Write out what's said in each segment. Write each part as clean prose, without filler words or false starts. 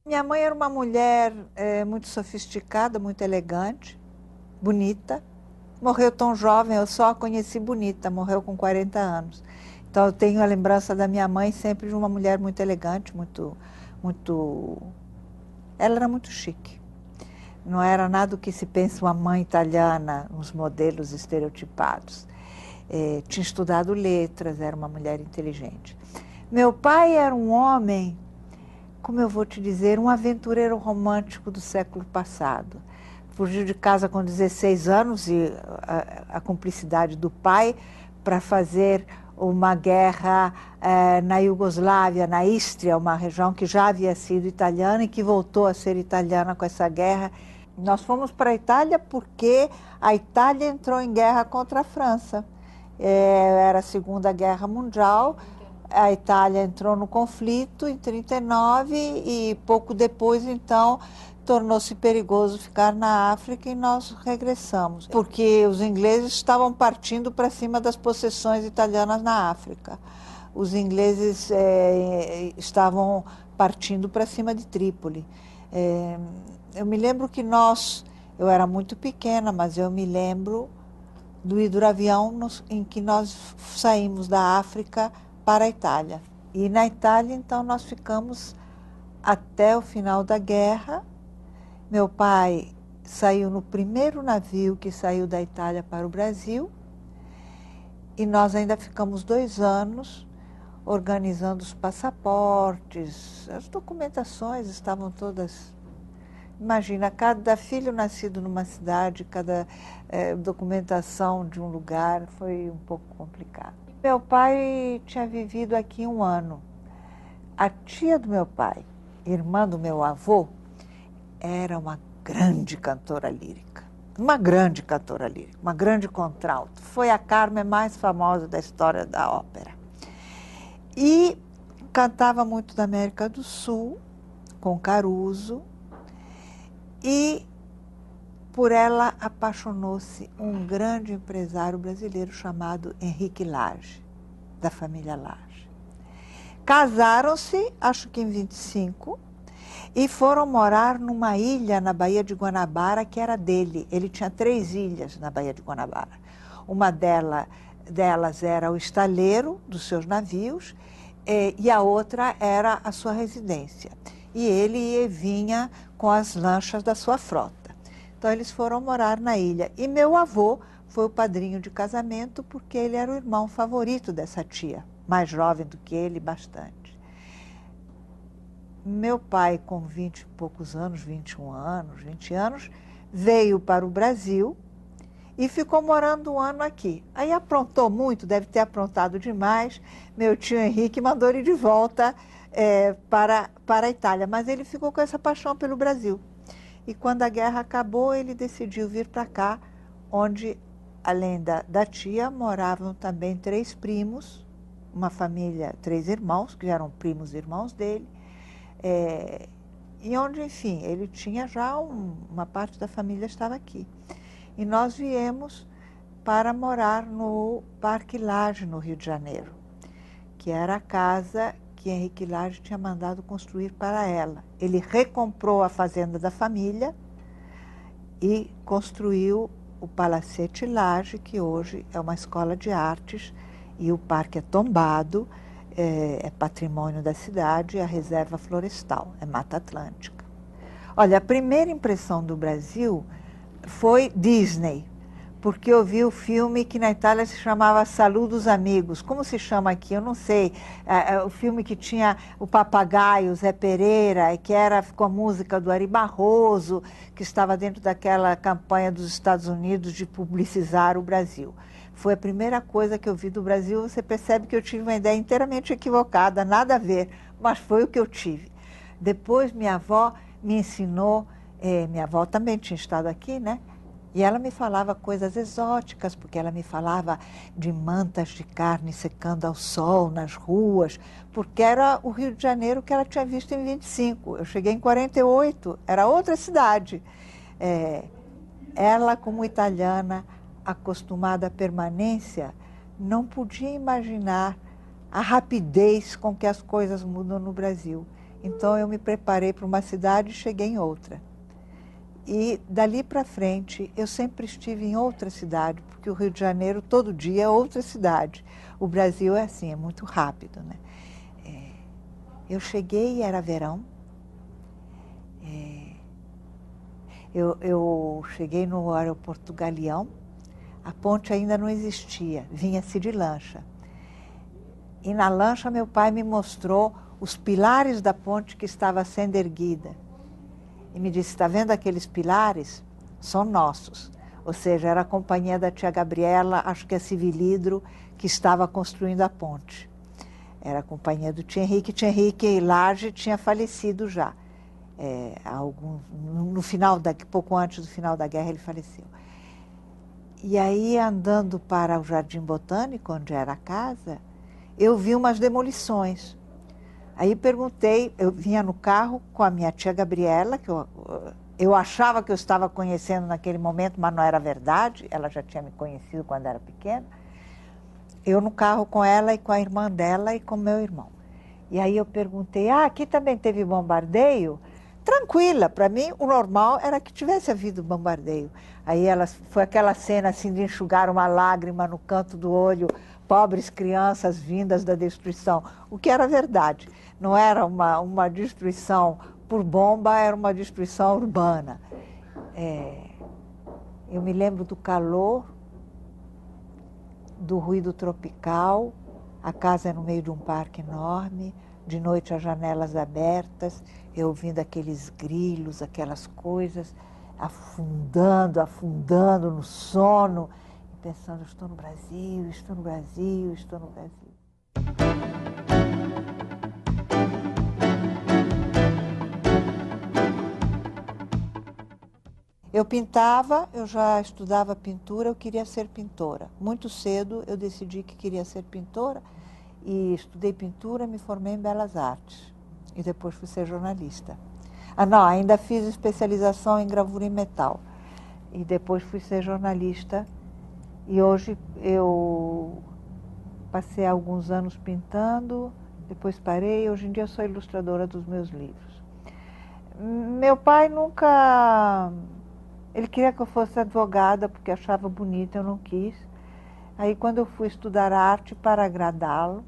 Minha mãe era uma mulher muito sofisticada, muito elegante, bonita. Morreu tão jovem, eu só a conheci bonita, morreu com 40 anos. Então eu tenho a lembrança da minha mãe sempre de uma mulher muito elegante, muito... Ela era muito chique. Não era nada o que se pensa uma mãe italiana, nos modelos estereotipados. Tinha estudado letras, era uma mulher inteligente. Meu pai era um homem, como eu vou te dizer, um aventureiro romântico do século passado. Fugiu de casa com 16 anos e a cumplicidade do pai para fazer uma guerra na Iugoslávia, na Istria, uma região que já havia sido italiana e que voltou a ser italiana com essa guerra. Nós fomos para a Itália porque a Itália entrou em guerra contra a França. Era a Segunda Guerra Mundial. A Itália entrou no conflito em 1939 e pouco depois, então, tornou-se perigoso ficar na África e nós regressamos, porque os ingleses estavam partindo para cima das possessões italianas na África. Os ingleses estavam partindo para cima de Trípoli. Eu me lembro que eu era muito pequena, mas eu me lembro do hidroavião em que nós saímos da África para a Itália. E na Itália, então, nós ficamos até o final da guerra. Meu pai saiu no primeiro navio que saiu da Itália para o Brasil e nós ainda ficamos 2 anos organizando os passaportes, as documentações estavam todas. Imagina, cada filho nascido numa cidade, cada documentação de um lugar, foi um pouco complicado. Meu pai tinha vivido aqui 1 ano. A tia do meu pai, irmã do meu avô, era uma grande cantora lírica. Uma grande cantora lírica, uma grande contralto. Foi a Carmen mais famosa da história da ópera. E cantava muito da América do Sul, com Caruso. E por ela apaixonou-se um grande empresário brasileiro chamado Henrique Lage, da família Lage. Casaram-se, acho que em 25, e foram morar numa ilha na Baía de Guanabara que era dele. Ele tinha 3 ilhas na Baía de Guanabara. Uma delas era o estaleiro dos seus navios e a outra era a sua residência. E ele ia e vinha com as lanchas da sua frota. Então eles foram morar na ilha. E meu avô foi o padrinho de casamento porque ele era o irmão favorito dessa tia, mais jovem do que ele, bastante. Meu pai, com 20 e poucos anos, 21 anos, 20 anos, veio para o Brasil e ficou morando 1 ano aqui. Aí aprontou muito, deve ter aprontado demais. Meu tio Henrique mandou ele de volta para a Itália, mas ele ficou com essa paixão pelo Brasil. E quando a guerra acabou, ele decidiu vir para cá, onde, além da tia, moravam também 3 primos, uma família, 3 irmãos, que eram primos e irmãos dele, e onde, enfim, ele tinha já uma parte da família estava aqui. E nós viemos para morar no Parque Lage, no Rio de Janeiro, que era a casa que Henrique Lage tinha mandado construir para ela. Ele recomprou a fazenda da família e construiu o Palacete Lage, que hoje é uma escola de artes, e o parque é tombado, é patrimônio da cidade, é a reserva florestal, é Mata Atlântica. Olha, a primeira impressão do Brasil foi Disney, porque eu vi o filme que na Itália se chamava Saludos Amigos. Como se chama aqui? Eu não sei. O filme que tinha o papagaio, Zé Pereira, que era com a música do Ari Barroso, que estava dentro daquela campanha dos Estados Unidos de publicizar o Brasil. Foi a primeira coisa que eu vi do Brasil. Você percebe que eu tive uma ideia inteiramente equivocada, nada a ver, mas foi o que eu tive. Depois minha avó me ensinou, minha avó também tinha estado aqui, né? E ela me falava coisas exóticas, porque ela me falava de mantas de carne secando ao sol nas ruas, porque era o Rio de Janeiro que ela tinha visto em 25. Eu cheguei em 48, era outra cidade. Ela, como italiana, acostumada à permanência, não podia imaginar a rapidez com que as coisas mudam no Brasil. Então eu me preparei para uma cidade e cheguei em outra. E dali para frente eu sempre estive em outra cidade, porque o Rio de Janeiro todo dia é outra cidade. O Brasil é assim, é muito rápido, né? Eu cheguei e era verão. Eu cheguei no aeroporto Galeão, a ponte ainda não existia, vinha-se de lancha. E na lancha meu pai me mostrou os pilares da ponte que estava sendo erguida. E me disse, está vendo aqueles pilares? São nossos. Ou seja, era a companhia da tia Gabriela, acho que é Civilidro, que estava construindo a ponte. Era a companhia do tio Henrique. Tio Henrique Lage tinha falecido já. No final, pouco antes do final da guerra, ele faleceu. E aí, andando para o Jardim Botânico, onde era a casa, eu vi umas demolições. Aí perguntei, eu vinha no carro com a minha tia Gabriela, que eu achava que eu estava conhecendo naquele momento, mas não era verdade, ela já tinha me conhecido quando era pequena. Eu no carro com ela e com a irmã dela e com meu irmão. E aí eu perguntei, aqui também teve bombardeio? Tranquila, para mim o normal era que tivesse havido bombardeio. Aí foi aquela cena assim de enxugar uma lágrima no canto do olho, pobres crianças vindas da destruição, o que era verdade. Não era uma destruição por bomba, era uma destruição urbana. Eu me lembro do calor, do ruído tropical, a casa é no meio de um parque enorme, de noite as janelas abertas, eu ouvindo aqueles grilos, aquelas coisas, afundando, afundando no sono, e pensando, estou no Brasil, estou no Brasil, estou no Brasil. Eu pintava, eu já estudava pintura, eu queria ser pintora. Muito cedo eu decidi que queria ser pintora e estudei pintura, me formei em Belas Artes e depois fui ser jornalista. Não, ainda fiz especialização em gravura em metal e depois fui ser jornalista e hoje eu passei alguns anos pintando, depois parei, hoje em dia sou ilustradora dos meus livros. Meu pai nunca... Ele queria que eu fosse advogada porque achava bonita, eu não quis. Aí quando eu fui estudar arte para agradá-lo,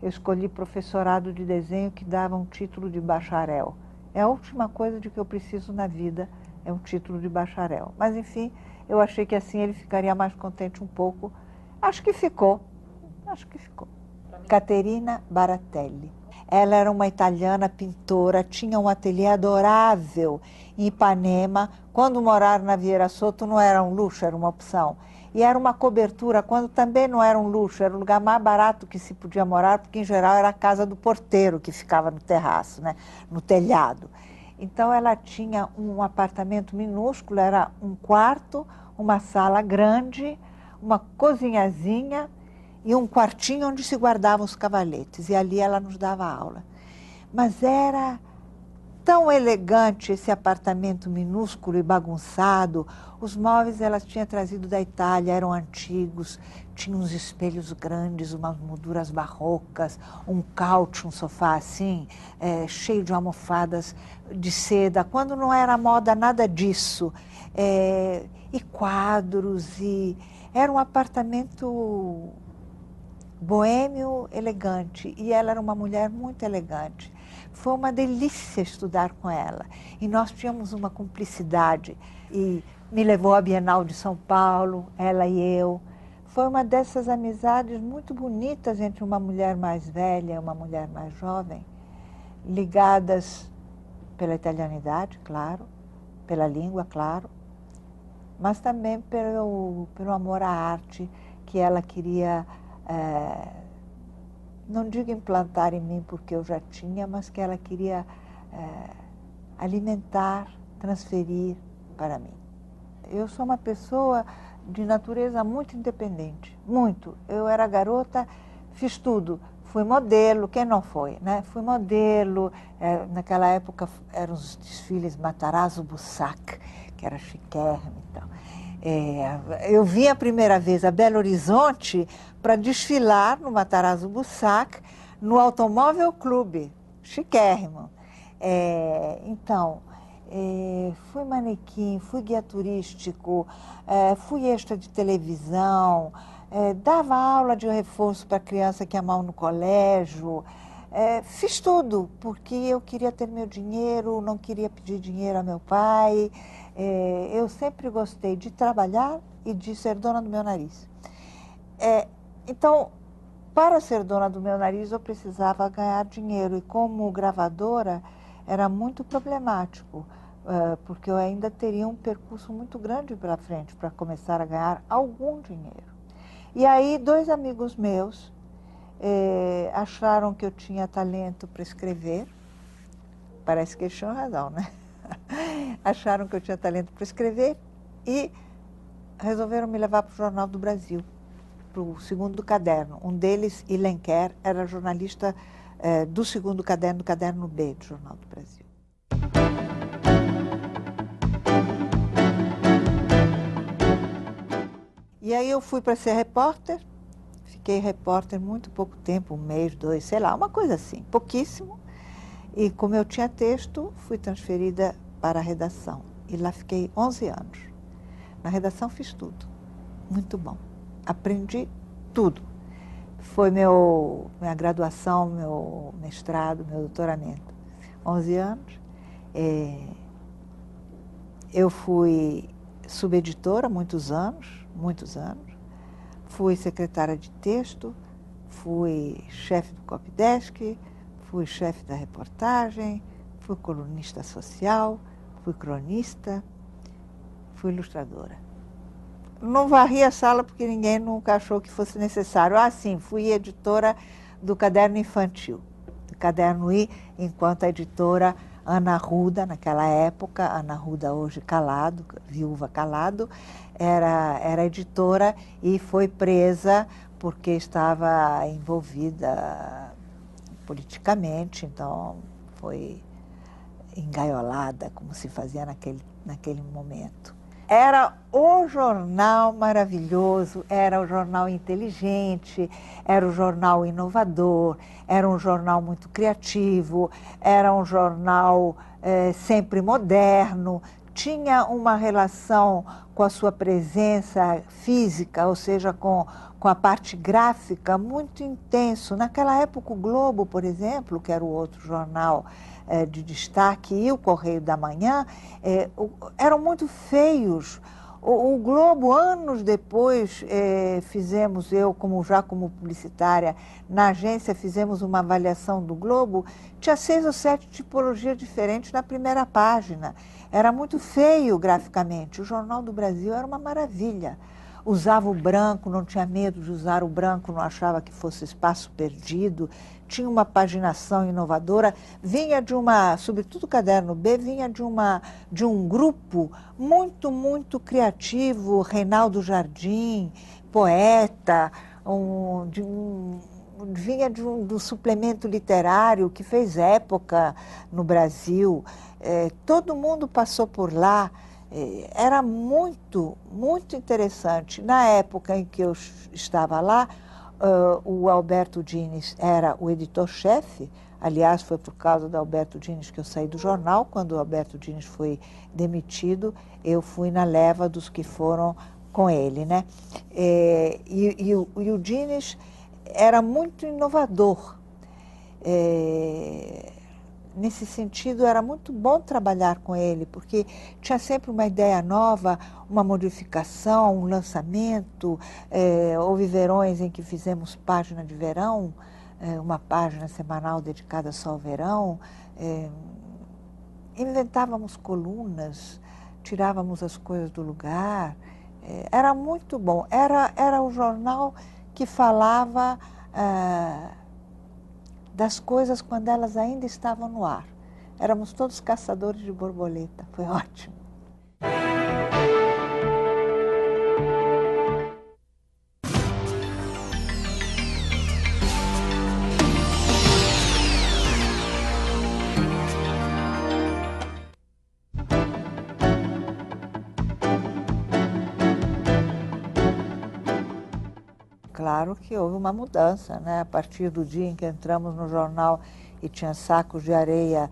eu escolhi professorado de desenho que dava um título de bacharel. É a última coisa de que eu preciso na vida, é um título de bacharel. Mas enfim, eu achei que assim ele ficaria mais contente um pouco. Acho que ficou. Caterina Baratelli. Ela era uma italiana pintora, tinha um ateliê adorável em Ipanema. Quando morar na Vieira Soto não era um luxo, era uma opção. E era uma cobertura, quando também não era um luxo, era o lugar mais barato que se podia morar, porque em geral era a casa do porteiro que ficava no terraço, né, no telhado. Então ela tinha um apartamento minúsculo, era um quarto, uma sala grande, uma cozinhazinha, e um quartinho onde se guardavam os cavaletes, e ali ela nos dava aula. Mas era tão elegante esse apartamento minúsculo e bagunçado, os móveis ela tinha trazido da Itália, eram antigos, tinha uns espelhos grandes, umas molduras barrocas, um couch, um sofá assim, cheio de almofadas de seda, quando não era moda nada disso, e quadros, e era um apartamento boêmio, elegante, e ela era uma mulher muito elegante. Foi uma delícia estudar com ela, e nós tínhamos uma cumplicidade, e me levou à Bienal de São Paulo, ela e eu. Foi uma dessas amizades muito bonitas entre uma mulher mais velha e uma mulher mais jovem, ligadas pela italianidade, claro, pela língua, claro, mas também pelo amor à arte que ela queria, não digo implantar em mim porque eu já tinha, mas que ela queria alimentar, transferir para mim. Eu sou uma pessoa de natureza muito independente, muito. Eu era garota, fiz tudo. Fui modelo, quem não foi, né? Fui modelo, naquela época eram os desfiles Matarazzo-Bussac, que era chiquérrimo e tal. Eu vim a primeira vez a Belo Horizonte para desfilar no Matarazzo-Bussac, no Automóvel Clube. chiquérrimo. Então, fui manequim, fui guia turístico, fui extra de televisão, dava aula de reforço para criança que ia mal no colégio, fiz tudo, porque eu queria ter meu dinheiro, não queria pedir dinheiro a meu pai. Eu sempre gostei de trabalhar e de ser dona do meu nariz. Então, para ser dona do meu nariz, eu precisava ganhar dinheiro. E como gravadora, era muito problemático, porque eu ainda teria um percurso muito grande pela frente para começar a ganhar algum dinheiro. E aí, dois amigos meus acharam que eu tinha talento para escrever. Parece que eles tinham razão, né? Acharam que eu tinha talento para escrever e resolveram me levar para o Jornal do Brasil, para o segundo caderno. Um deles, Ilenquer, era jornalista do segundo caderno, do caderno B do Jornal do Brasil. E aí eu fui para ser repórter, fiquei repórter muito pouco tempo, um mês, dois, sei lá, uma coisa assim, pouquíssimo. E como eu tinha texto, fui transferida para a redação. E lá fiquei 11 anos. Na redação fiz tudo, muito bom. Aprendi tudo. Foi minha graduação, meu mestrado, meu doutoramento. 11 anos. Eu fui subeditora muitos anos. Fui secretária de texto, fui chefe do copydesk, fui chefe da reportagem, fui colunista social, fui cronista, fui ilustradora. Não varri a sala porque ninguém nunca achou que fosse necessário. Sim, fui editora do Caderno Infantil, do Caderno I, enquanto a editora Ana Ruda, naquela época, Ana Ruda hoje Calado, viúva Calado, era editora e foi presa porque estava envolvida politicamente, então foi engaiolada, como se fazia naquele momento. Era o jornal maravilhoso, era o jornal inteligente, era o jornal inovador, era um jornal muito criativo, era um jornal sempre moderno, tinha uma relação com a sua presença física, ou seja, com a parte gráfica, muito intenso. Naquela época, o Globo, por exemplo, que era o outro jornal de destaque, e o Correio da Manhã, eram muito feios. O Globo, anos depois, fizemos, já como publicitária, na agência fizemos uma avaliação do Globo, tinha 6 ou 7 tipologias diferentes na primeira página. Era muito feio graficamente. O Jornal do Brasil era uma maravilha. Usava o branco, não tinha medo de usar o branco, não achava que fosse espaço perdido, tinha uma paginação inovadora, vinha sobretudo o Caderno B, vinha de um grupo muito, muito criativo, Reinaldo Jardim, poeta, vinha do suplemento literário que fez época no Brasil. Todo mundo passou por lá. Era muito, muito interessante. Na época em que eu estava lá, o Alberto Dines era o editor-chefe. Aliás, foi por causa do Alberto Dines que eu saí do jornal. Quando o Alberto Dines foi demitido, eu fui na leva dos que foram com ele, né? E o Dines era muito inovador. Nesse sentido, era muito bom trabalhar com ele, porque tinha sempre uma ideia nova, uma modificação, um lançamento. Houve verões em que fizemos página de verão, uma página semanal dedicada só ao verão. Inventávamos colunas, tirávamos as coisas do lugar. Era muito bom. Era o jornal que falava das coisas quando elas ainda estavam no ar. Éramos todos caçadores de borboleta. Foi ótimo. claro que houve uma mudança, né? A partir do dia em que entramos no jornal e tinha sacos de areia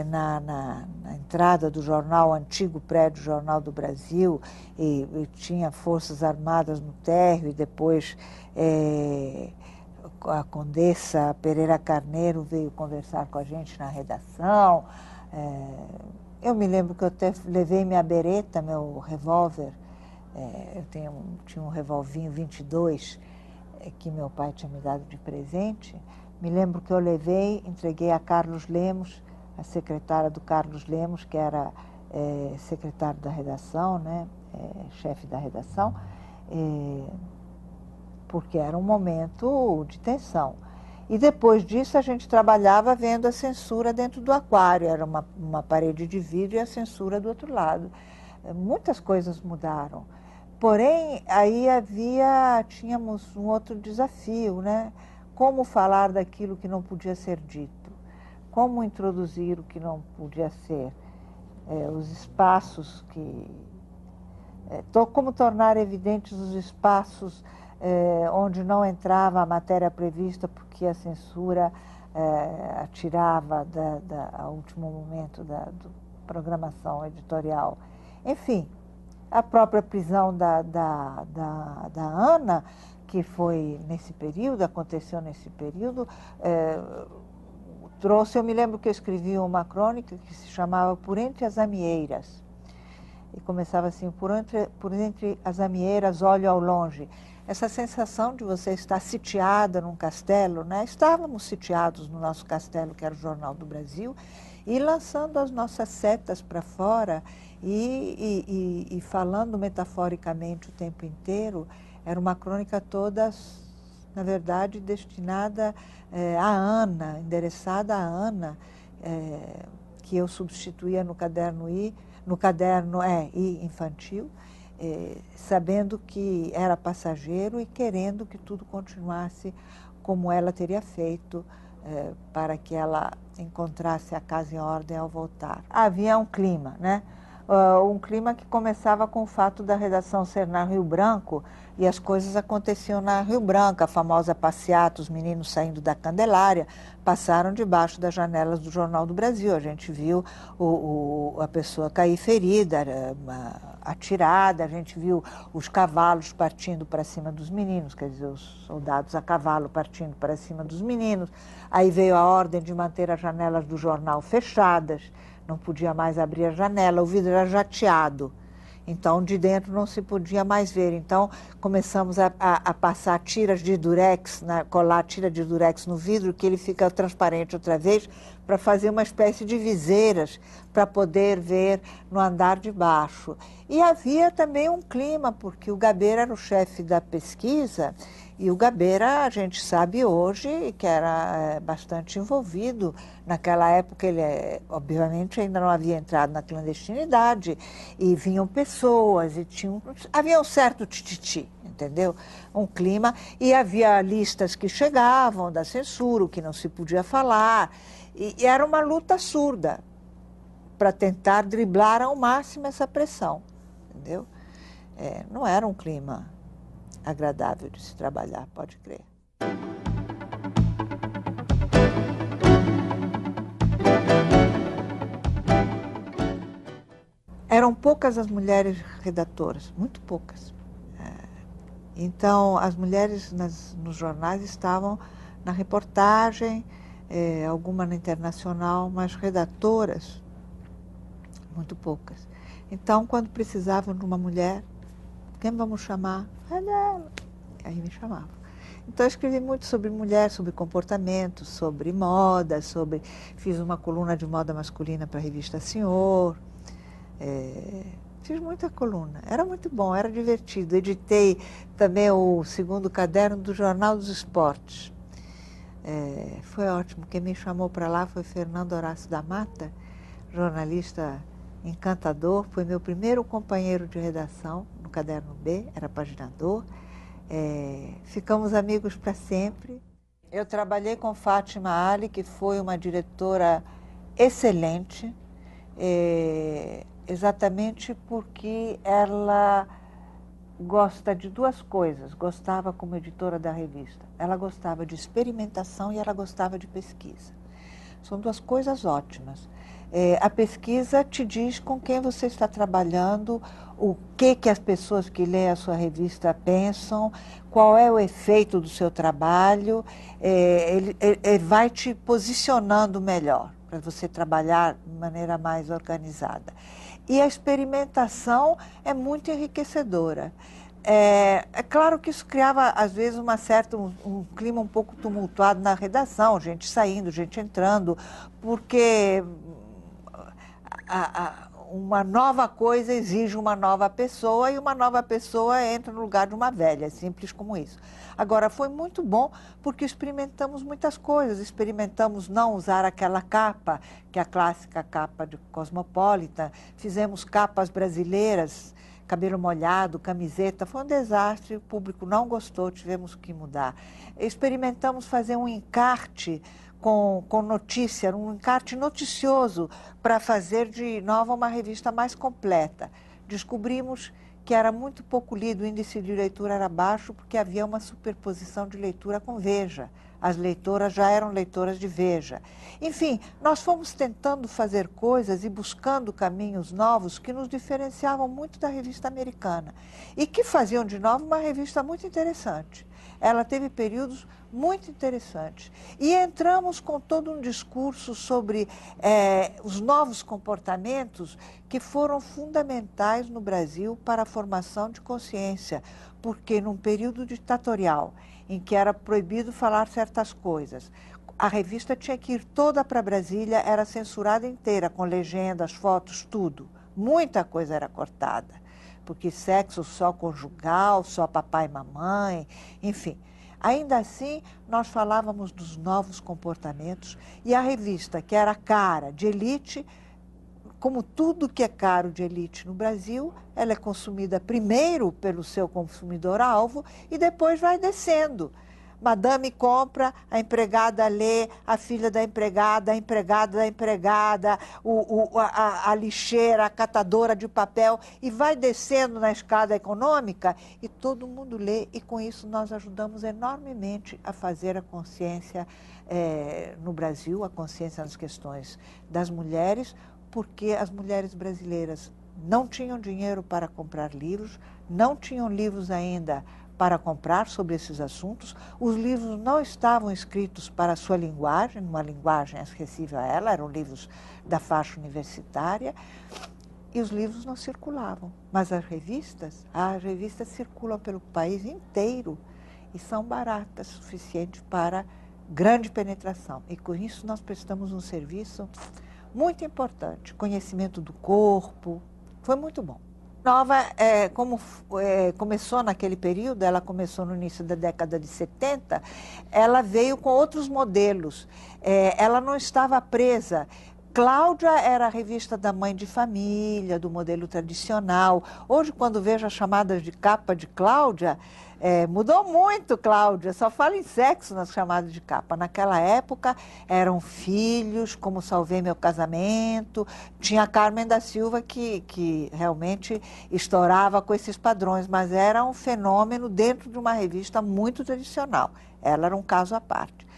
na entrada do jornal, antigo prédio Jornal do Brasil, e tinha Forças Armadas no térreo, e depois a Condessa Pereira Carneiro veio conversar com a gente na redação. Eu me lembro que eu até levei minha bereta, meu revólver. Eu tinha um revolvinho 22 que meu pai tinha me dado de presente. Me lembro que eu levei, entreguei a Carlos Lemos, a secretária do Carlos Lemos, que era secretário da redação, né, chefe da redação, porque era um momento de tensão. E depois disso a gente trabalhava vendo a censura dentro do aquário, era uma parede de vidro e a censura do outro lado. Muitas coisas mudaram. Porém, aí tínhamos um outro desafio, né? Como falar daquilo que não podia ser dito? Como introduzir o que não podia ser? Os espaços como tornar evidentes os espaços onde não entrava a matéria prevista porque a censura atirava ao último momento da programação editorial. Enfim, a própria prisão da Ana, que foi nesse período, aconteceu nesse período, eu me lembro que eu escrevi uma crônica que se chamava Por Entre as Amieiras, e começava assim, por entre as amieiras, olho ao longe. Essa sensação de você estar sitiada num castelo, né? Estávamos sitiados no nosso castelo, que era o Jornal do Brasil, e lançando as nossas setas para fora e falando metaforicamente o tempo inteiro. Era uma crônica toda, na verdade, destinada à Ana, endereçada à Ana, que eu substituía no caderno I infantil, sabendo que era passageiro e querendo que tudo continuasse como ela teria feito, para que ela encontrasse a casa em ordem ao voltar. Havia um clima, né? Um clima que começava com o fato da redação ser na Rio Branco, e as coisas aconteciam na Rio Branco. A famosa passeata, os meninos saindo da Candelária, passaram debaixo das janelas do Jornal do Brasil. A gente viu a pessoa cair ferida, atirada, a gente viu os cavalos partindo para cima dos meninos, quer dizer, os soldados a cavalo partindo para cima dos meninos. Aí veio a ordem de manter as janelas do jornal fechadas, não podia mais abrir a janela, o vidro era jateado, então de dentro não se podia mais ver. Então começamos a passar tiras de durex, colar tira de durex no vidro, que ele fica transparente outra vez, para fazer uma espécie de viseiras, para poder ver no andar de baixo. E havia também um clima, porque o Gabeira era o chefe da pesquisa, e o Gabeira, a gente sabe hoje, que era bastante envolvido. Naquela época, ele, obviamente, ainda não havia entrado na clandestinidade, e vinham pessoas, e havia um certo tititi, entendeu? Um clima, e havia listas que chegavam da censura, o que não se podia falar, e era uma luta surda para tentar driblar ao máximo essa pressão, entendeu? Não era um clima agradável de se trabalhar, pode crer. Eram poucas as mulheres redatoras, muito poucas. Então, as mulheres nos jornais estavam na reportagem, alguma na Internacional, mas redatoras, muito poucas. Então, quando precisavam de uma mulher, quem vamos chamar? É dela. Aí me chamavam. Então, eu escrevi muito sobre mulher, sobre comportamento, sobre moda, fiz uma coluna de moda masculina para a revista Senhor. Fiz muita coluna. Era muito bom, era divertido. Editei também o segundo caderno do Jornal dos Esportes. Foi ótimo. Quem me chamou para lá foi Fernando Horácio da Mata, jornalista encantador. Foi meu primeiro companheiro de redação no caderno B, era paginador. Ficamos amigos para sempre. Eu trabalhei com Fátima Ali, que foi uma diretora excelente, exatamente porque ela gosta de duas coisas, gostava como editora da revista. Ela gostava de experimentação e ela gostava de pesquisa. São duas coisas ótimas. A pesquisa te diz com quem você está trabalhando, o que as pessoas que leem a sua revista pensam, qual é o efeito do seu trabalho, ele vai te posicionando melhor para você trabalhar de maneira mais organizada. E a experimentação é muito enriquecedora. É claro que isso criava, às vezes, um clima um pouco tumultuado na redação, gente saindo, gente entrando, porque uma nova coisa exige uma nova pessoa e uma nova pessoa entra no lugar de uma velha, é simples como isso. Agora, foi muito bom porque experimentamos muitas coisas. Experimentamos não usar aquela capa, que é a clássica capa de Cosmopolitan. Fizemos capas brasileiras, cabelo molhado, camiseta. Foi um desastre, o público não gostou, tivemos que mudar. Experimentamos fazer um encarte com notícia, um encarte noticioso para fazer de Nova uma revista mais completa. Descobrimos que era muito pouco lido, o índice de leitura era baixo, porque havia uma superposição de leitura com Veja. As leitoras já eram leitoras de Veja. Enfim, nós fomos tentando fazer coisas e buscando caminhos novos que nos diferenciavam muito da revista americana e que faziam de Nova uma revista muito interessante. Ela teve períodos muito interessantes. E entramos com todo um discurso sobre os novos comportamentos que foram fundamentais no Brasil para a formação de consciência, porque num período ditatorial, em que era proibido falar certas coisas, a revista tinha que ir toda para Brasília, era censurada inteira, com legendas, fotos, tudo. Muita coisa era cortada, porque sexo só conjugal, só papai e mamãe, enfim. Ainda assim, nós falávamos dos novos comportamentos e a revista, que era cara, de elite, como tudo que é caro de elite no Brasil, ela é consumida primeiro pelo seu consumidor-alvo e depois vai descendo. Madame compra, a empregada lê, a filha da empregada, a empregada da empregada, a lixeira, a catadora de papel, e vai descendo na escada econômica e todo mundo lê, e com isso nós ajudamos enormemente a fazer a consciência no Brasil, a consciência nas questões das mulheres, porque as mulheres brasileiras não tinham dinheiro para comprar livros, não tinham livros ainda para comprar sobre esses assuntos. Os livros não estavam escritos para a sua linguagem, uma linguagem acessível a ela, eram livros da faixa universitária, e os livros não circulavam. Mas as revistas circulam pelo país inteiro e são baratas, suficiente para grande penetração. E com isso nós prestamos um serviço muito importante, conhecimento do corpo, foi muito bom. Nova, começou naquele período, ela começou no início da década de 70, ela veio com outros modelos, ela não estava presa. Cláudia era a revista da mãe de família, do modelo tradicional. Hoje, quando vejo as chamadas de capa de Cláudia, mudou muito, Cláudia, só fala em sexo nas chamadas de capa. Naquela época eram filhos, como Salvei Meu Casamento, tinha a Carmen da Silva que realmente estourava com esses padrões, mas era um fenômeno dentro de uma revista muito tradicional. Ela era um caso à parte.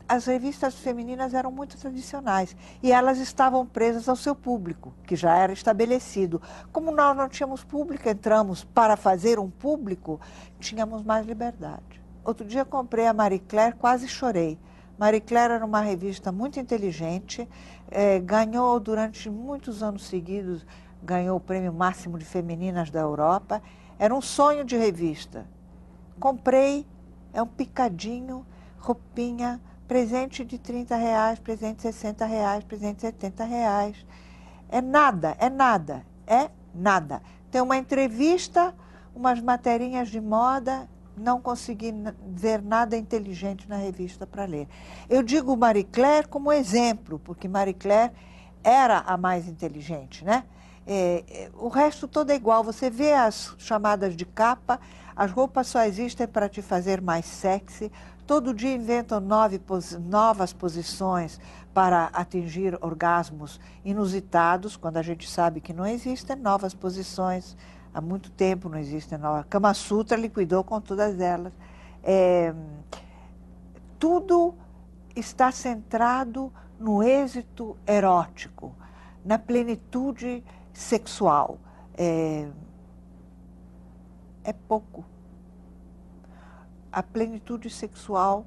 As revistas femininas eram muito tradicionais e elas estavam presas ao seu público, que já era estabelecido. Como nós não tínhamos público, entramos para fazer um público, tínhamos mais liberdade. Outro dia comprei a Marie Claire, quase chorei. Marie Claire era uma revista muito inteligente, ganhou durante muitos anos seguidos, ganhou o prêmio máximo de femininas da Europa. Era um sonho de revista. Comprei, é um picadinho, roupinha, presente de R$30, presente de R$60, presente de R$70. É nada, é nada, é nada. Tem uma entrevista, umas materinhas de moda, não consegui ver nada inteligente na revista para ler. Eu digo Marie Claire como exemplo, porque Marie Claire era a mais inteligente, né? O resto todo é igual. Você vê as chamadas de capa, as roupas só existem para te fazer mais sexy. Todo dia inventam novas posições para atingir orgasmos inusitados, quando a gente sabe que não existem novas posições. há muito tempo não existem. A Kama Sutra liquidou com todas elas. Tudo está centrado no êxito erótico, na plenitude sexual. É pouco. A plenitude sexual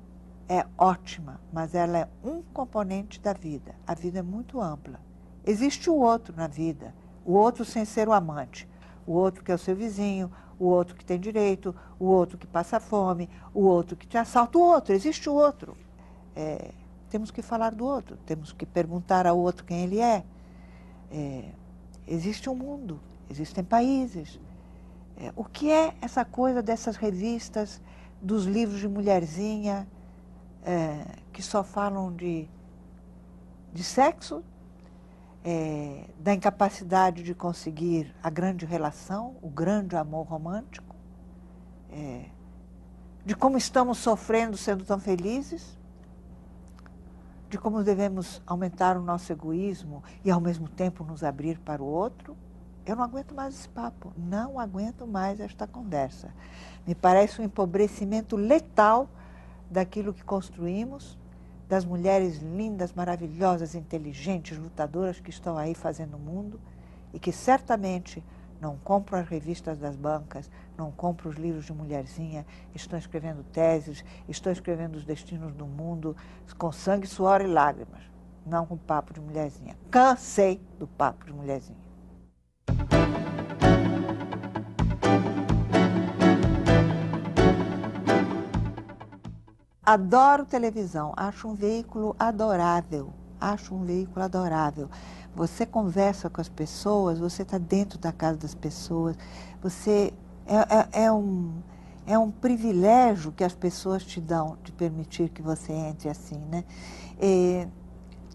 é ótima, mas ela é um componente da vida. A vida é muito ampla. Existe o outro na vida, o outro sem ser o amante, o outro que é o seu vizinho, o outro que tem direito, o outro que passa fome, o outro que te assalta, o outro, existe o outro. Temos que falar do outro, temos que perguntar ao outro quem ele é. Existe um mundo, existem países. O que é essa coisa dessas revistas, dos livros de mulherzinha, que só falam de sexo, da incapacidade de conseguir a grande relação, o grande amor romântico, de como estamos sofrendo sendo tão felizes, de como devemos aumentar o nosso egoísmo e ao mesmo tempo nos abrir para o outro. Eu não aguento mais esse papo, não aguento mais esta conversa. Me parece um empobrecimento letal daquilo que construímos, das mulheres lindas, maravilhosas, inteligentes, lutadoras que estão aí fazendo o mundo e que certamente não compram as revistas das bancas, não compram os livros de mulherzinha, estão escrevendo teses, estão escrevendo os destinos do mundo com sangue, suor e lágrimas, não com papo de mulherzinha. Cansei do papo de mulherzinha. Adoro televisão, acho um veículo adorável, Você conversa com as pessoas, você está dentro da casa das pessoas, você é um privilégio que as pessoas te dão, de permitir que você entre assim, né?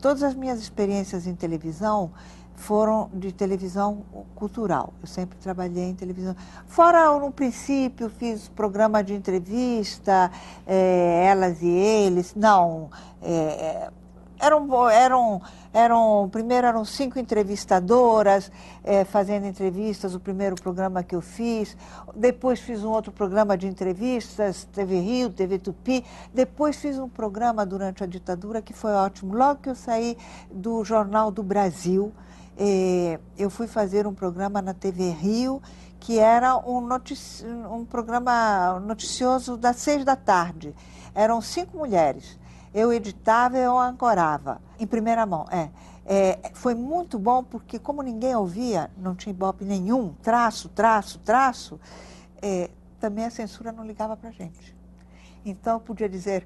Todas as minhas experiências em televisão foram de televisão cultural. Eu sempre trabalhei em televisão. Fora, no princípio, fiz programa de entrevista, Elas e Eles. Não, primeiro eram 5 entrevistadoras fazendo entrevistas, o primeiro programa que eu fiz. Depois fiz um outro programa de entrevistas, TV Rio, TV Tupi. Depois fiz um programa durante a ditadura que foi ótimo. Logo que eu saí do Jornal do Brasil, eu fui fazer um programa na TV Rio, que era um programa noticioso das 6 da tarde. Eram 5 mulheres. Eu editava e eu ancorava, em primeira mão. Foi muito bom, porque como ninguém ouvia, não tinha ibope nenhum, traço, também a censura não ligava para a gente. Então, eu podia dizer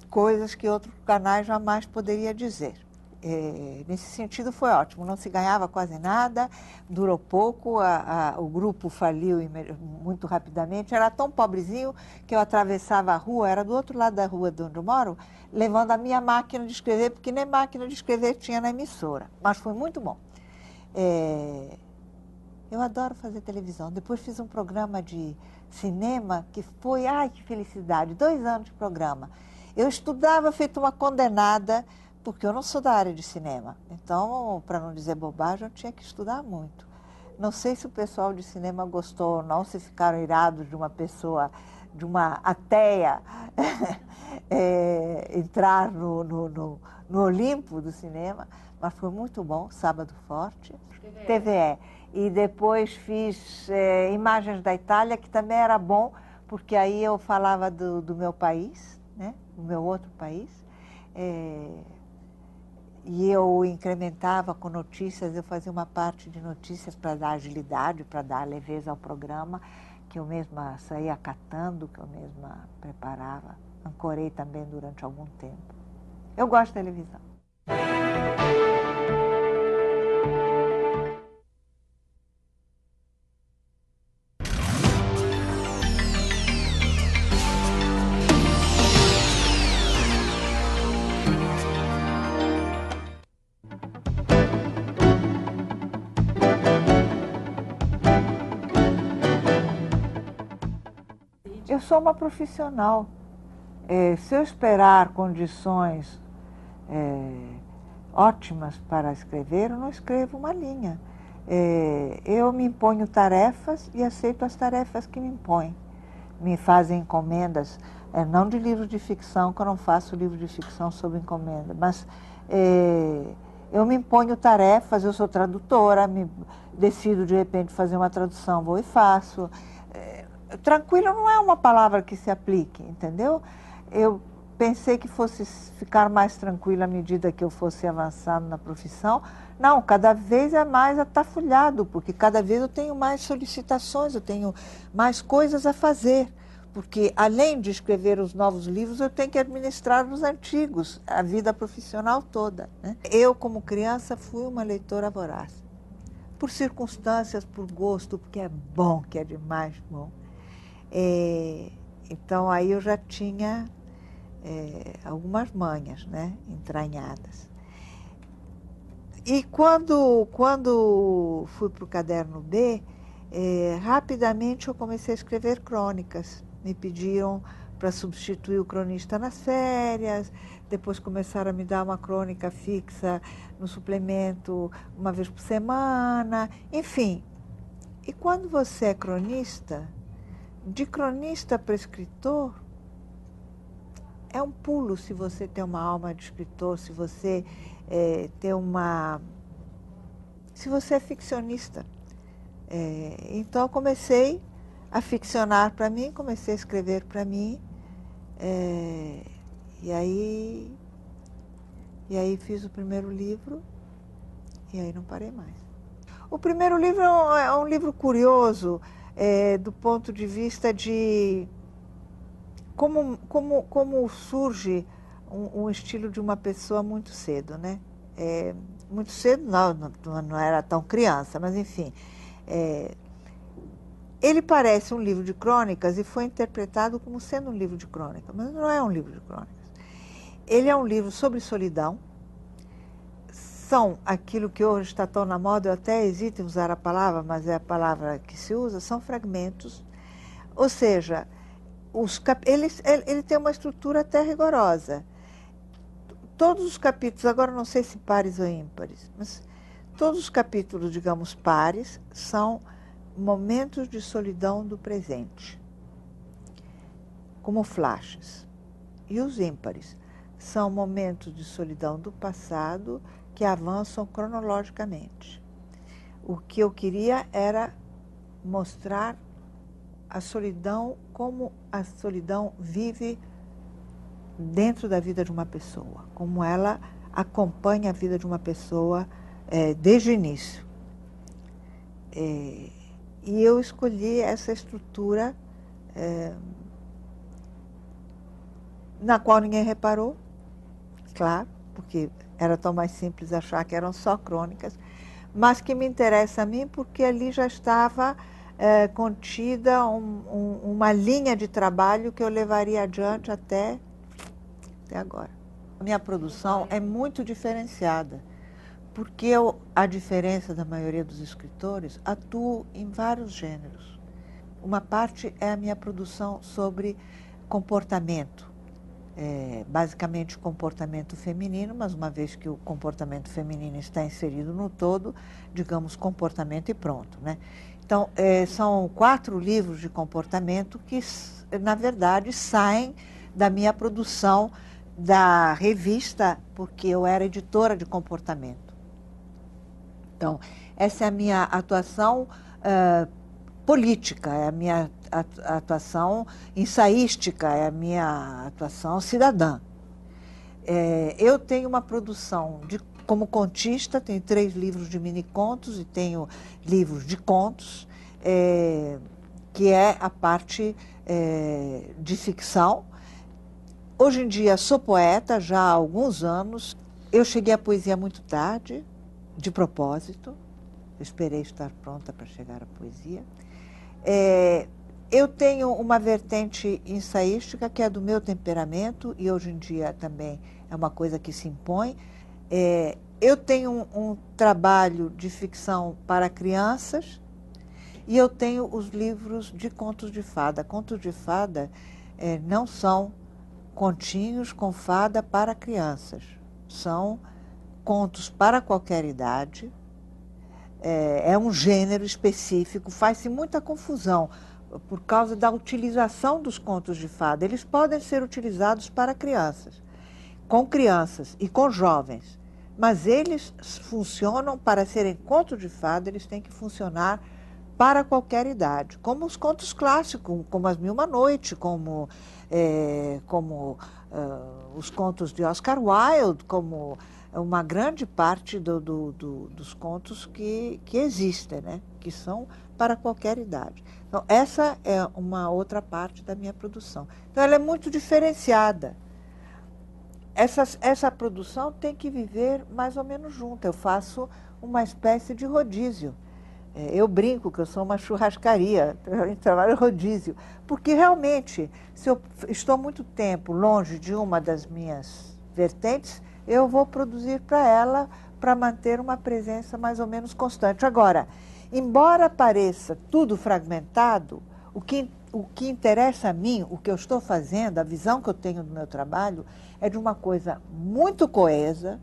coisas que outros canais jamais poderia dizer. Nesse sentido, foi ótimo. Não se ganhava quase nada, durou pouco, o grupo faliu muito rapidamente. Era tão pobrezinho que eu atravessava a rua, era do outro lado da rua de onde eu moro, levando a minha máquina de escrever, porque nem máquina de escrever tinha na emissora. Mas foi muito bom. Eu adoro fazer televisão. Depois fiz um programa de cinema que foi, ai, que felicidade, 2 anos de programa. Eu estudava feito uma condenada, porque eu não sou da área de cinema. Então, para não dizer bobagem, eu tinha que estudar muito. Não sei se o pessoal de cinema gostou ou não, se ficaram irados de uma pessoa, de uma ateia, entrar no Olimpo do cinema, mas foi muito bom, Sábado Forte, TVE. E depois fiz Imagens da Itália, que também era bom, porque aí eu falava do meu país, né? Do meu outro país. E eu incrementava com notícias, eu fazia uma parte de notícias para dar agilidade, para dar leveza ao programa, que eu mesma saía catando, que eu mesma preparava. Ancorei também durante algum tempo. Eu gosto de televisão. Eu sou uma profissional. Se eu esperar condições ótimas para escrever, eu não escrevo uma linha. Eu me imponho tarefas e aceito as tarefas que me impõem. Me fazem encomendas, não de livros de ficção, que eu não faço livro de ficção sob encomenda, mas eu me imponho tarefas, eu sou tradutora, decido de repente fazer uma tradução, vou e faço. Tranquilo não é uma palavra que se aplique, entendeu? Eu pensei que fosse ficar mais tranquila à medida que eu fosse avançando na profissão. Não, cada vez é mais atafulhado, porque cada vez eu tenho mais solicitações, eu tenho mais coisas a fazer. Porque, além de escrever os novos livros, eu tenho que administrar os antigos, a vida profissional toda, né? Eu, como criança, fui uma leitora voraz. Por circunstâncias, por gosto, porque é bom, que é demais bom. Então, aí eu já tinha algumas manhas, né, entranhadas. E quando fui para o Caderno B, rapidamente eu comecei a escrever crônicas. Me pediram para substituir o cronista nas férias, depois começaram a me dar uma crônica fixa no suplemento uma vez por semana, enfim. E quando você é cronista, de cronista para escritor, é um pulo se você tem uma alma de escritor, se você se você é ficcionista. Então eu comecei a ficcionar para mim, comecei a escrever para mim, e aí fiz o primeiro livro e aí não parei mais. O primeiro livro é um livro curioso, do ponto de vista de como surge um estilo de uma pessoa muito cedo, né? Muito cedo, não era tão criança, mas enfim. Ele parece um livro de crônicas e foi interpretado como sendo um livro de crônicas, mas não é um livro de crônicas. Ele é um livro sobre solidão. São aquilo que hoje está tão na moda, eu até hesito em usar a palavra, mas é a palavra que se usa, são fragmentos. Ou seja, ele tem uma estrutura até rigorosa. Todos os capítulos, agora não sei se pares ou ímpares, mas todos os capítulos, digamos, pares, são momentos de solidão do presente, como flashes. E os ímpares são momentos de solidão do passado que avançam cronologicamente. O que eu queria era mostrar a solidão, como a solidão vive dentro da vida de uma pessoa, como ela acompanha a vida de uma pessoa desde o início. E eu escolhi essa estrutura na qual ninguém reparou, claro, porque era tão mais simples achar que eram só crônicas, mas que me interessa a mim porque ali já estava contida uma linha de trabalho que eu levaria adiante até agora. A minha produção é muito diferenciada, porque eu, à diferença da maioria dos escritores, atuo em vários gêneros. Uma parte é a minha produção sobre comportamento, basicamente comportamento feminino, mas uma vez que o comportamento feminino está inserido no todo, digamos comportamento e pronto, né? Então, são 4 livros de comportamento que, na verdade, saem da minha produção da revista, porque eu era editora de comportamento. Então, essa é a minha atuação política, é a minha atuação ensaística, é a minha atuação cidadã. Eu tenho uma produção como contista, tenho 3 livros de mini-contos e tenho livros de contos, que é a parte de ficção. Hoje em dia sou poeta já há alguns anos. Eu cheguei à poesia muito tarde, de propósito. Eu esperei estar pronta para chegar à poesia. Eu tenho uma vertente ensaística que é do meu temperamento e hoje em dia também é uma coisa que se impõe. Eu tenho um trabalho de ficção para crianças e eu tenho os livros de contos de fada. Contos de fada não são continhos com fada para crianças. São contos para qualquer idade, é um gênero específico, faz-se muita confusão por causa da utilização dos contos de fada. Eles podem ser utilizados para crianças e com jovens, mas eles funcionam para serem contos de fada, eles têm que funcionar para qualquer idade, como os contos clássicos, como As Mil e uma Noite, como os contos de Oscar Wilde, como uma grande parte dos contos que existem, né? Que são para qualquer idade. Então, essa é uma outra parte da minha produção. Então, ela é muito diferenciada. Essa produção tem que viver mais ou menos junto. Eu faço uma espécie de rodízio. Eu brinco que eu sou uma churrascaria, eu trabalho rodízio, porque realmente, se eu estou muito tempo longe de uma das minhas vertentes, eu vou produzir para ela para manter uma presença mais ou menos constante. Agora, embora pareça tudo fragmentado, o que interessa a mim, o que eu estou fazendo, a visão que eu tenho do meu trabalho, é de uma coisa muito coesa,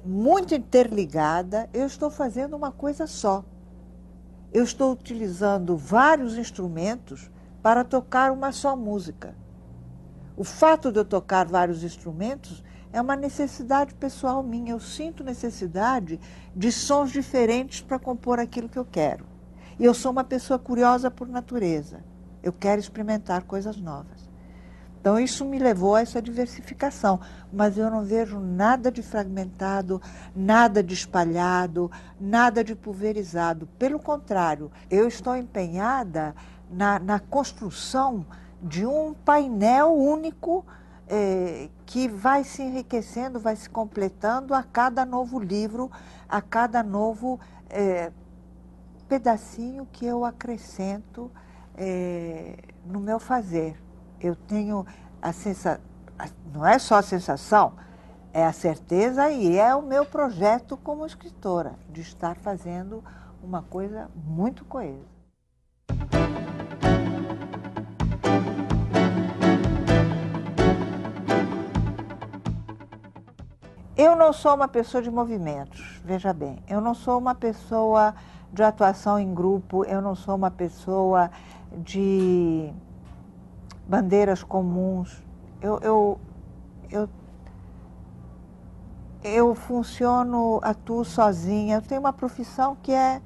muito interligada. Eu estou fazendo uma coisa só. Eu estou utilizando vários instrumentos para tocar uma só música. O fato de eu tocar vários instrumentos é uma necessidade pessoal minha. Eu sinto necessidade de sons diferentes para compor aquilo que eu quero. E eu sou uma pessoa curiosa por natureza. Eu quero experimentar coisas novas. Então, isso me levou a essa diversificação, mas eu não vejo nada de fragmentado, nada de espalhado, nada de pulverizado. Pelo contrário, eu estou empenhada na construção de um painel único que vai se enriquecendo, vai se completando a cada novo livro, a cada novo pedacinho que eu acrescento no meu fazer. Eu tenho a sensação, não é só a sensação, é a certeza e é o meu projeto como escritora, de estar fazendo uma coisa muito coesa. Eu não sou uma pessoa de movimentos, veja bem, eu não sou uma pessoa de atuação em grupo, eu não sou uma pessoa de bandeiras comuns. Eu funciono, atuo sozinha. Eu tenho uma profissão que é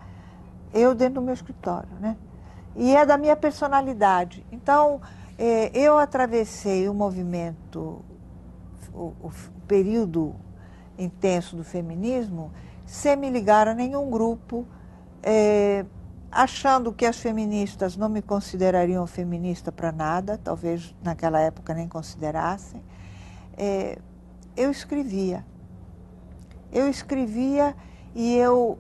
eu dentro do meu escritório, né? E é da minha personalidade. Então, eu atravessei o movimento, o período intenso do feminismo, sem me ligar a nenhum grupo, achando que as feministas não me considerariam feminista para nada, talvez naquela época nem considerassem. Eu escrevia. E eu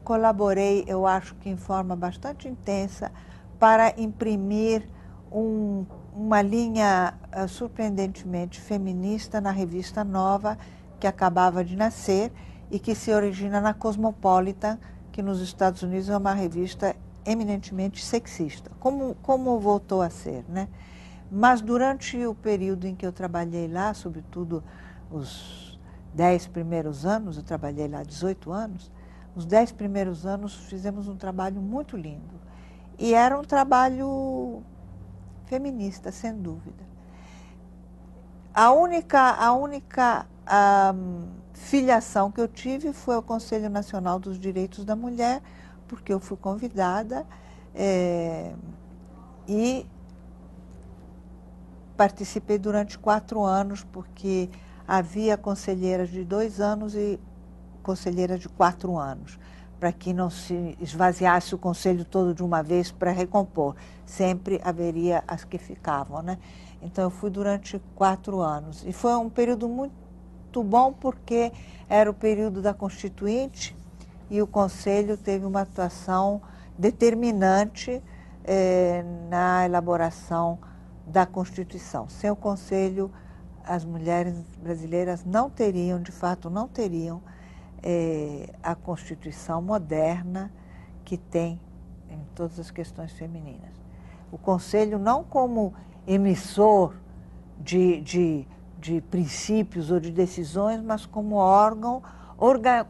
colaborei, eu acho que em forma bastante intensa, para imprimir uma linha surpreendentemente feminista na revista Nova, que acabava de nascer e que se origina na Cosmopolitan, que nos Estados Unidos é uma revista eminentemente sexista, como voltou a ser, né? Mas durante o período em que eu trabalhei lá, sobretudo os 10 primeiros anos, eu trabalhei lá 18 anos, os 10 primeiros anos fizemos um trabalho muito lindo. E era um trabalho feminista, sem dúvida. A única filiação que eu tive foi ao Conselho Nacional dos Direitos da Mulher, porque eu fui convidada e participei durante 4 anos, porque havia conselheiras de 2 anos e conselheiras de 4 anos, para que não se esvaziasse o conselho todo de uma vez para recompor. Sempre haveria as que ficavam, né? Então, eu fui durante 4 anos. E foi um período muito bom, porque era o período da Constituinte e o Conselho teve uma atuação determinante na elaboração da Constituição. Sem o Conselho, as mulheres brasileiras não teriam, de fato, não teriam a Constituição moderna que tem em todas as questões femininas. O Conselho não como emissor de princípios ou de decisões, mas como órgão,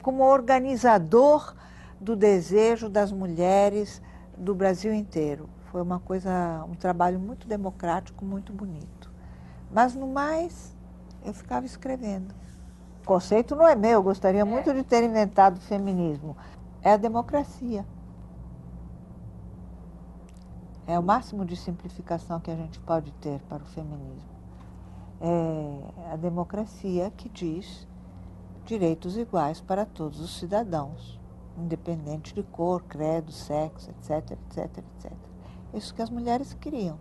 como organizador do desejo das mulheres do Brasil inteiro. Foi uma coisa, um trabalho muito democrático, muito bonito. Mas, no mais, eu ficava escrevendo. O conceito não é meu, eu gostaria muito de ter inventado o feminismo. É a democracia. É o máximo de simplificação que a gente pode ter para o feminismo. É a democracia que diz direitos iguais para todos os cidadãos, independente de cor, credo, sexo, etc, etc, etc. Isso que as mulheres queriam.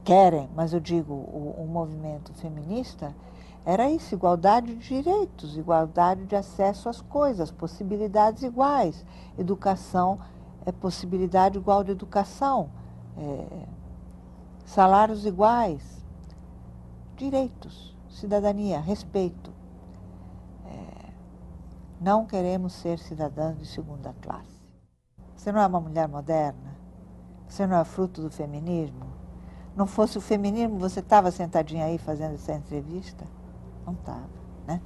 Querem, mas eu digo, o movimento feminista era isso, igualdade de direitos, igualdade de acesso às coisas, possibilidades iguais, educação, possibilidade igual de educação, salários iguais, direitos, cidadania, respeito. Não queremos ser cidadãs de segunda classe. Você não é uma mulher moderna? Você não é fruto do feminismo? Não fosse o feminismo, você estava sentadinha aí fazendo essa entrevista? Não estava, né?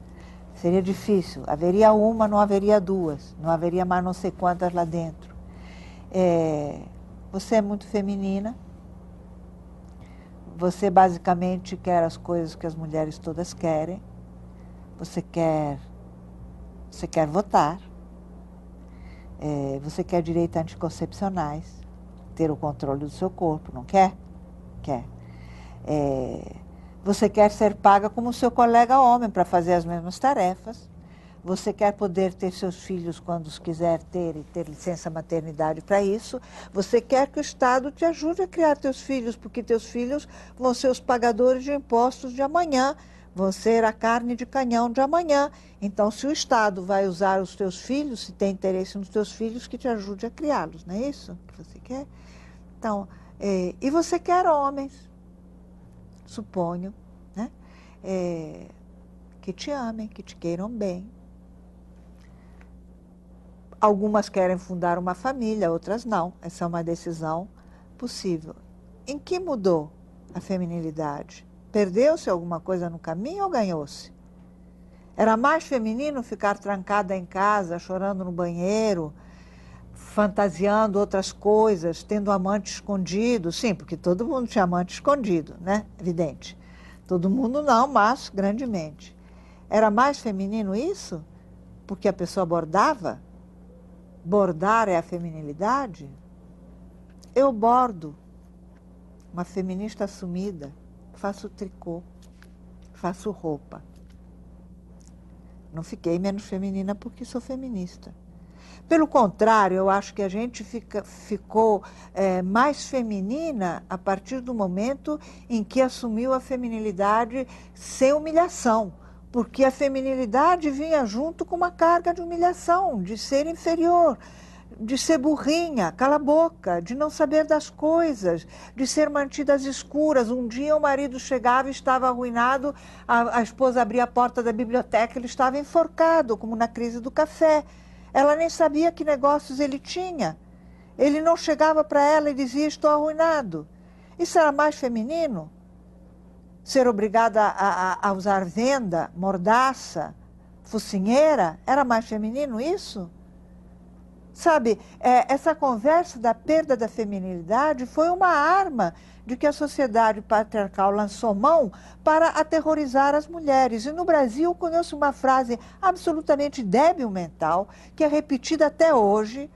Seria difícil. Haveria uma, não haveria duas. Não haveria mais não sei quantas lá dentro. Você é muito feminina. Você basicamente quer as coisas que as mulheres todas querem. Você quer votar. Você quer direitos anticoncepcionais. Ter o controle do seu corpo, não quer? Quer. Você quer ser paga como seu colega homem para fazer as mesmas tarefas. Você quer poder ter seus filhos quando os quiser ter e ter licença maternidade para isso. Você quer que o Estado te ajude a criar teus filhos, porque teus filhos vão ser os pagadores de impostos de amanhã, vão ser a carne de canhão de amanhã. Então, se o Estado vai usar os teus filhos, se tem interesse nos teus filhos, que te ajude a criá-los, não é isso que você quer? Então, e você quer homens, suponho, né? Que te amem, que te queiram bem. Algumas querem fundar uma família, outras não. Essa é uma decisão possível. Em que mudou a feminilidade? Perdeu-se alguma coisa no caminho ou ganhou-se? Era mais feminino ficar trancada em casa, chorando no banheiro, fantasiando outras coisas, tendo amante escondido? Sim, porque todo mundo tinha amante escondido, né? Evidente. Todo mundo não, mas grandemente. Era mais feminino isso? Porque a pessoa bordava? Bordar é a feminilidade? Eu bordo, uma feminista assumida, faço tricô, faço roupa. Não fiquei menos feminina porque sou feminista. Pelo contrário, eu acho que a gente ficou mais feminina a partir do momento em que assumiu a feminilidade sem humilhação. Porque a feminilidade vinha junto com uma carga de humilhação, de ser inferior, de ser burrinha, cala a boca, de não saber das coisas, de ser mantida às escuras. Um dia o marido chegava e estava arruinado, a esposa abria a porta da biblioteca, ele estava enforcado, como na crise do café. Ela nem sabia que negócios ele tinha. Ele não chegava para ela e dizia, estou arruinado. Isso era mais feminino? Ser obrigada a usar venda, mordaça, focinheira, era mais feminino isso? Sabe, essa conversa da perda da feminilidade foi uma arma de que a sociedade patriarcal lançou mão para aterrorizar as mulheres. E no Brasil, conheço uma frase absolutamente débil mental, que é repetida até hoje,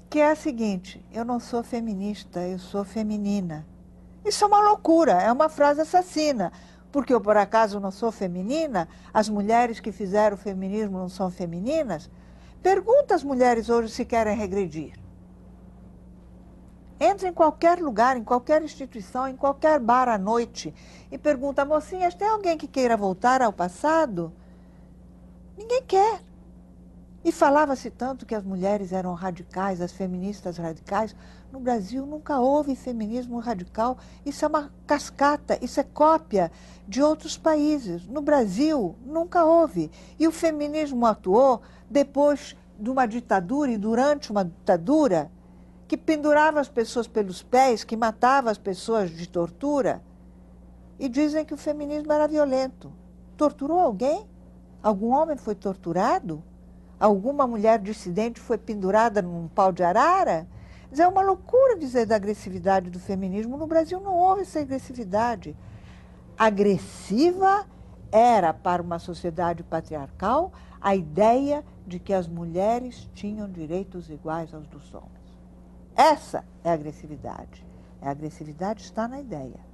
que é a seguinte: eu não sou feminista, eu sou feminina. Isso é uma loucura, é uma frase assassina. Porque eu, por acaso, não sou feminina? As mulheres que fizeram o feminismo não são femininas? Pergunta às mulheres hoje se querem regredir. Entra em qualquer lugar, em qualquer instituição, em qualquer bar à noite e pergunta, mocinhas, tem alguém que queira voltar ao passado? Ninguém quer. E falava-se tanto que as mulheres eram radicais, as feministas radicais. No Brasil nunca houve feminismo radical. Isso é uma cascata, isso é cópia de outros países. No Brasil nunca houve. E o feminismo atuou depois de uma ditadura e durante uma ditadura que pendurava as pessoas pelos pés, que matava as pessoas de tortura. E dizem que o feminismo era violento. Torturou alguém? Algum homem foi torturado? alguma mulher dissidente foi pendurada num pau de arara. É uma loucura dizer da agressividade do feminismo. No Brasil não houve essa agressividade. Agressiva era, para uma sociedade patriarcal, a ideia de que as mulheres tinham direitos iguais aos dos homens. Essa é a agressividade. A agressividade está na ideia.